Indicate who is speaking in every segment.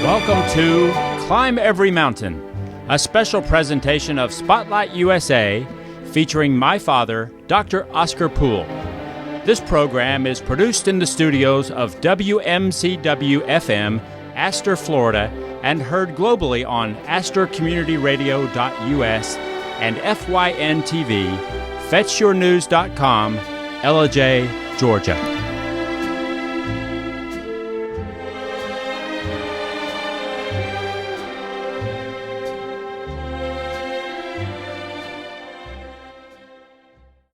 Speaker 1: Welcome to Climb Every Mountain, a special presentation of Spotlight USA featuring my father, Dr. Oscar Poole. This program is produced in the studios of WMCW FM, Astor, Florida, and heard globally on astorcommunityradio.us and FYN TV, fetchyournews.com, Ellijay, Georgia.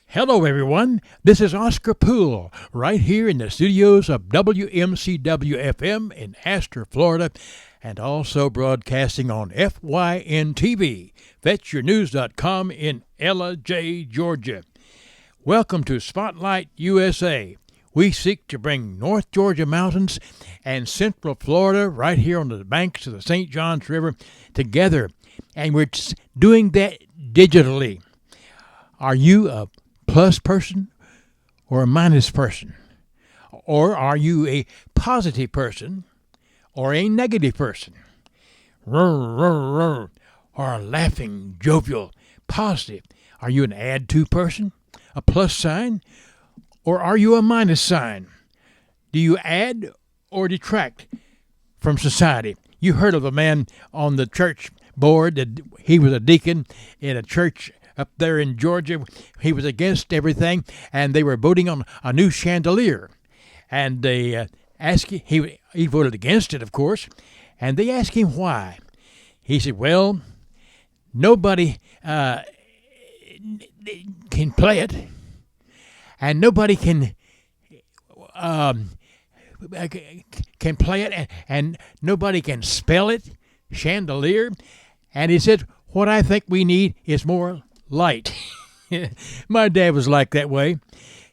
Speaker 2: Hello, everyone. This is Oscar Poole, right here in the studios of WMCW FM in Astor, Florida, and also broadcasting on FYN TV, fetchyournews.com in Ellijay, Georgia. Welcome to Spotlight USA. We seek to bring North Georgia mountains and Central Florida right here on the banks of the St. Johns River together, and we're doing that digitally. Are you a plus person or a minus person? Or are you a positive person or a negative person? Or a laughing, jovial, positive? Are you an add to person, a plus sign, or are you a minus sign? Do you add or detract from society? You heard of a man on the church board that he was a deacon in a church up there in Georgia. He was against everything, and they were voting on a new chandelier. And they asked him, he voted against it, of course, and they asked him why. He said, well, nobody can play it, and nobody can play it, and nobody can spell it, chandelier. And he said, what I think we need is more light. My dad was like that way.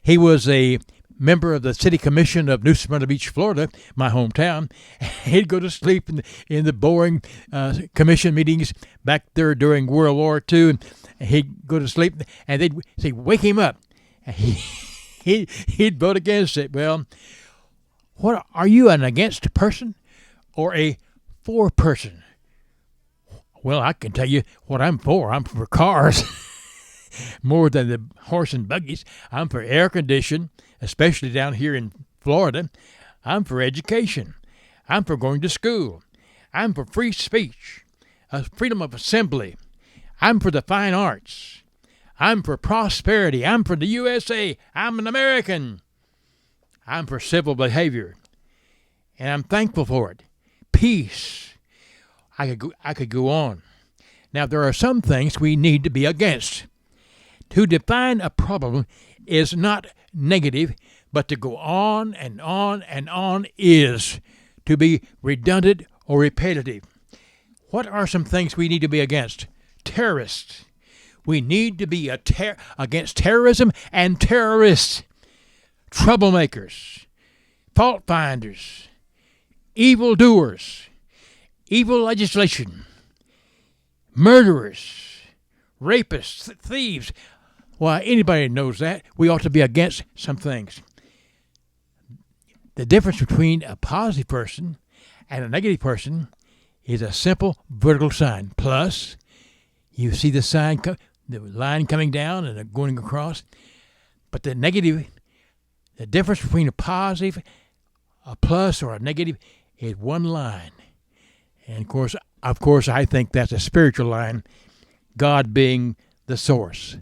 Speaker 2: He was a member of the City Commission of New Smyrna Beach, Florida, my hometown. He'd go to sleep in the boring commission meetings back there during World War II. And he'd go to sleep, and they'd say, wake him up. He'd vote against it. Well, what are you, an against person or a for person? Well, I can tell you what I'm for. I'm for cars more than the horse and buggies. I'm for air conditioning, especially down here in Florida. I'm for education. I'm for going to school. I'm for free speech, freedom of assembly. I'm for the fine arts. I'm for prosperity. I'm for the USA. I'm an American. I'm for civil behavior, and I'm thankful for it. Peace. I could go on. Now, there are some things we need to be against. To define a problem is not negative, but to go on and on and on is to be redundant or repetitive. What are some things we need to be against? Terrorists. We need to be against terrorism and terrorists, troublemakers, fault finders, evildoers, evil legislation, murderers, rapists, thieves. Why, anybody knows that. We ought to be against some things. The difference between a positive person and a negative person is a simple vertical sign. Plus, you see the sign, the line coming down and going across. But the negative, the difference between a positive, a plus, or a negative is one line. And of course, I think that's a spiritual line, God being the source.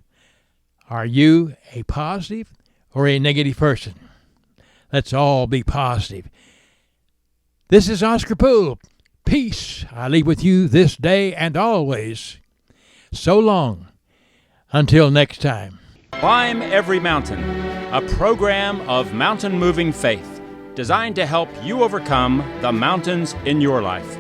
Speaker 2: Are you a positive or a negative person? Let's all be positive. This is Oscar Poole. Peace I leave with you this day and always. So long. Until next time.
Speaker 1: Climb Every Mountain, a program of mountain-moving faith designed to help you overcome the mountains in your life.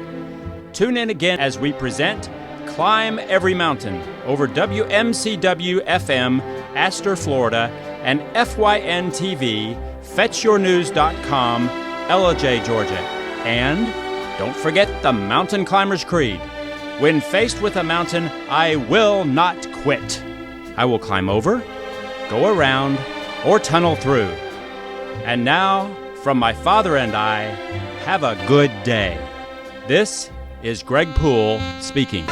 Speaker 1: Tune in again as we present Climb Every Mountain over WMCW FM, Astor, Florida, and FYN TV, fetchyournews.com, Ellijay, Georgia. And don't forget the Mountain Climber's Creed. When faced with a mountain, I will not quit. I will climb over, go around, or tunnel through. And now, from my father and I, have a good day. This is Greg Poole speaking.